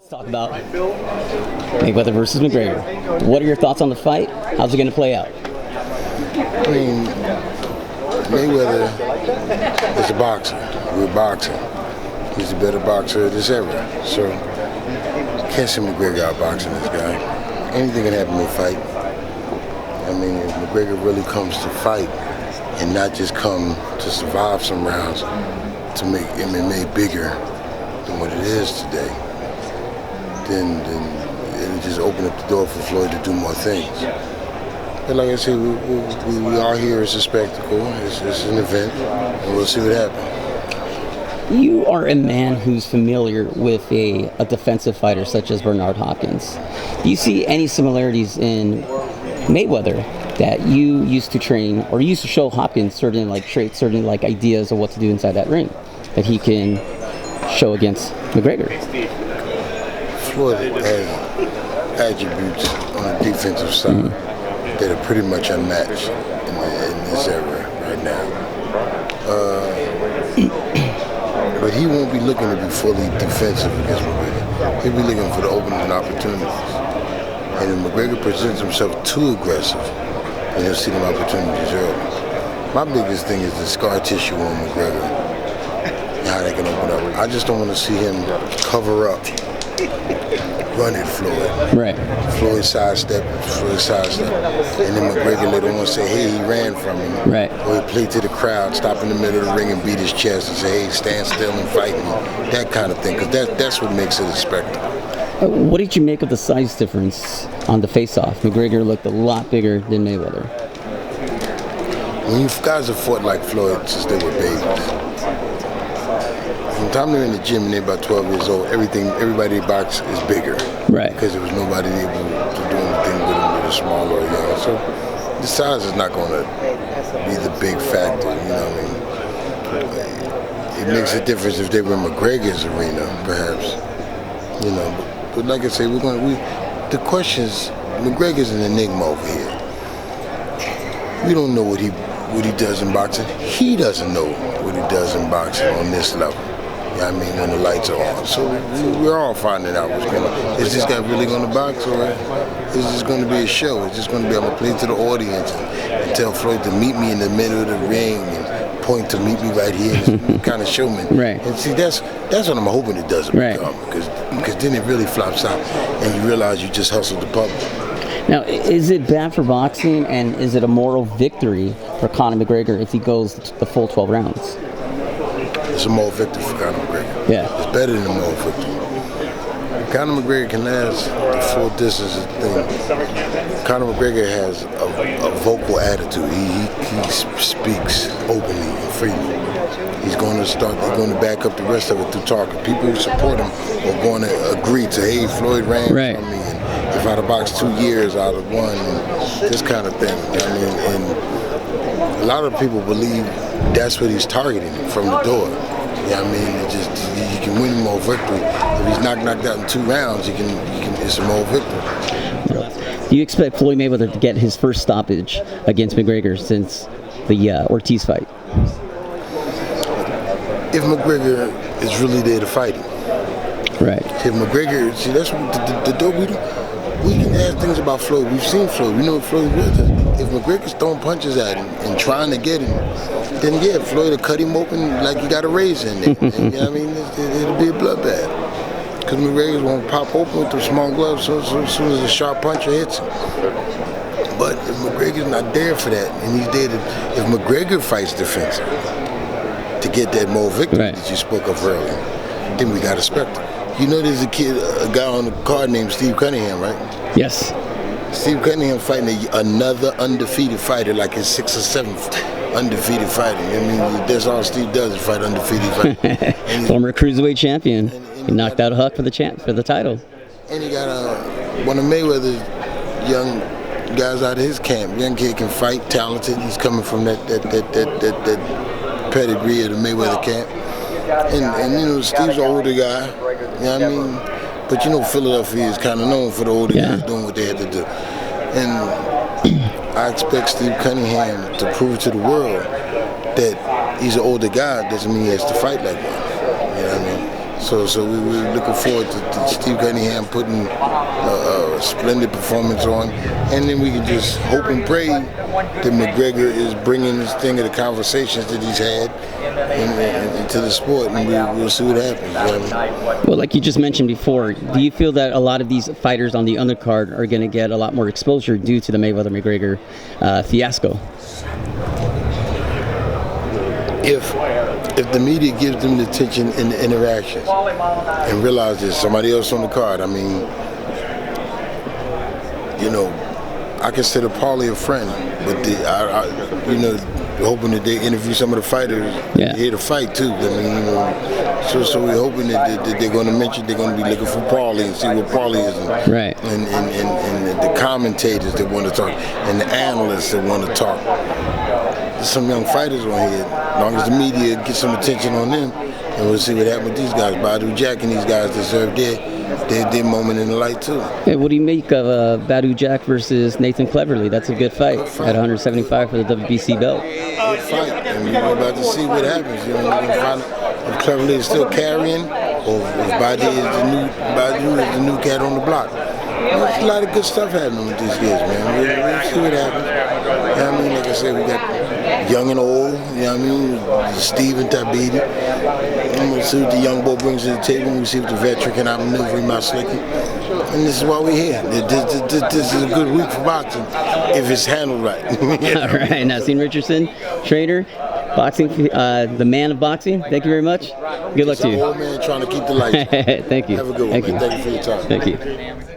Talk about Mayweather versus McGregor. What are your thoughts on the fight? How's it going to play out? I mean, Mayweather is a boxer. We're boxing. He's the better boxer of this era. So, can't see McGregor outboxing this guy. Anything can happen in a fight. I mean, if McGregor really comes to fight and not just come to survive some rounds to make MMA bigger than what it is today, then it'll just open up the door for Floyd to do more things. But like I said, we are here as a spectacle. It's an event, and we'll see what happens. You are a man who's familiar with a defensive fighter such as Bernard Hopkins. Do you see any similarities in Mayweather that you used to train or used to show Hopkins certain traits, certain ideas of what to do inside that ring that he can show against McGregor? Floyd has attributes on the defensive side that are pretty much unmatched in this era right now. But he won't be looking to be fully defensive against McGregor. He'll be looking for the opening opportunities. And if McGregor presents himself too aggressive, then he'll see them opportunities early. My biggest thing is the scar tissue on McGregor and how they can open up. I just don't want to see him cover up, run at Floyd. Right. Floyd sidestep, and then McGregor later on say, hey, he ran from him. Right. Or he played to the crowd, stop in the middle of the ring and beat his chest and say, hey, stand still and fight me. That kind of thing, because that's what makes it a spectacle. What did you make of the size difference on the face-off? McGregor looked a lot bigger than Mayweather. When you guys have fought like Floyd since they were babies, from the time they're in the gym and they're about 12 years old, everybody in box is bigger. Right. Because there was nobody able to do anything with them that was small or young. So the size is not going to be the big factor, you know what I mean? It makes a difference if they were in McGregor's arena, perhaps, you know. But like I say, the question is, McGregor's an enigma over here. We don't know what he does in boxing. He doesn't know what he does in boxing on this level. You know what I mean, when the lights are on. So we're all finding out what's going on. Is this guy really going to box, or is this going to be a show? Is this going to be, I'm going to play to the audience and tell Floyd to meet me in the middle of the ring and point to meet me right here, kind of showman. Right. And see, that's what I'm hoping it doesn't become, because then it really flops out and you realize you just hustled the public. Now, is it bad for boxing, and is it a moral victory for Conor McGregor if he goes the full 12 rounds? It's a moral victory for Conor McGregor. Yeah. It's better than a moral victory. If Conor McGregor can last the full distance thing, Conor McGregor has a vocal attitude. He speaks openly and freely. He's going to back up the rest of it through talking. People who support him are going to agree to, hey, Floyd ran from me, and if I'd have boxed 2 years, I'd have won, and this kind of thing. I mean, and a lot of people believe that's what he's targeting from the door. You know what I mean? You can win a moral victory. If he's knocked out in 2 rounds, it's a moral victory. Do you expect Floyd Mayweather to get his first stoppage against McGregor since the Ortiz fight? If McGregor is really there to fight him. Right. If McGregor, see, that's what the door we can ask things about Floyd. We've seen Floyd. We know what Floyd was. If McGregor's throwing punches at him and trying to get him, then yeah, Floyd will cut him open like you got a razor in there. And, you know what I mean? It'll be a bloodbath. Because McGregor's won't pop open with those small gloves so soon as a sharp puncher hits him. But if McGregor's not there for that, and he's there if McGregor fights defensive to get that moral victory that you spoke of earlier, then we got a spectacle. You know there's a guy on the card named Steve Cunningham, right? Yes. Steve Cunningham fighting another undefeated fighter, like his 6th or 7th undefeated fighter. I mean, that's all Steve does is fight undefeated fighters. Former cruiserweight champion. He knocked out Huck for the title. And he got one of Mayweather's young guys out of his camp. Young kid can fight, talented. He's coming from that pedigree of the Mayweather camp. And you know, Steve's an older guy, you know what I mean? But you know, Philadelphia is kind of known for the older guys doing what they had to do. And I expect Steve Cunningham to prove to the world that he's an older guy doesn't mean he has to fight like one. You know what I mean? So we're looking forward to Steve Cunningham putting a splendid performance on, and then we can just hope and pray that McGregor is bringing this thing of the conversations that he's had into the sport, and we'll see what happens. You know what I mean? Well, like you just mentioned before, do you feel that a lot of these fighters on the undercard are going to get a lot more exposure due to the Mayweather-McGregor fiasco? If the media gives them the attention and the interactions and realize there's somebody else on the card, I mean, you know, I consider Paulie a friend, but hoping that they interview some of the fighters here to fight too. I mean, you know, so we're hoping that they're going to mention, they're going to be looking for Paulie and see what Paulie is, and the commentators that want to talk, and the analysts that want to talk. There's some young fighters on here. As long as the media gets some attention on them, and we'll see what happens with these guys. Badu Jack and these guys deserve their moment in the light too. Hey, what do you make of Badu Jack versus Nathan Cleverly? That's a good fight at 175 for the WBC belt. Good fight, and we're about to see what happens. You know, we're gonna find out if Cleverly is still carrying, or if Badu is the new cat on the block. There's a lot of good stuff happening with these kids, man. We'll see what happens. You know what I mean? Like I said, we got young and old, you know what I mean? Steve and Tabiti. And we'll see what the young boy brings to the table. We'll see what the veteran can outmaneuver him, outslick him. And this is why we're here. This is a good week for boxing, if it's handled right. All right, Naseem Richardson, trainer, boxing, the man of boxing. Thank you very much. Good luck to you. Old man trying to keep the lights. Thank you. Have a good one, man. Thank you for your time. Thank you.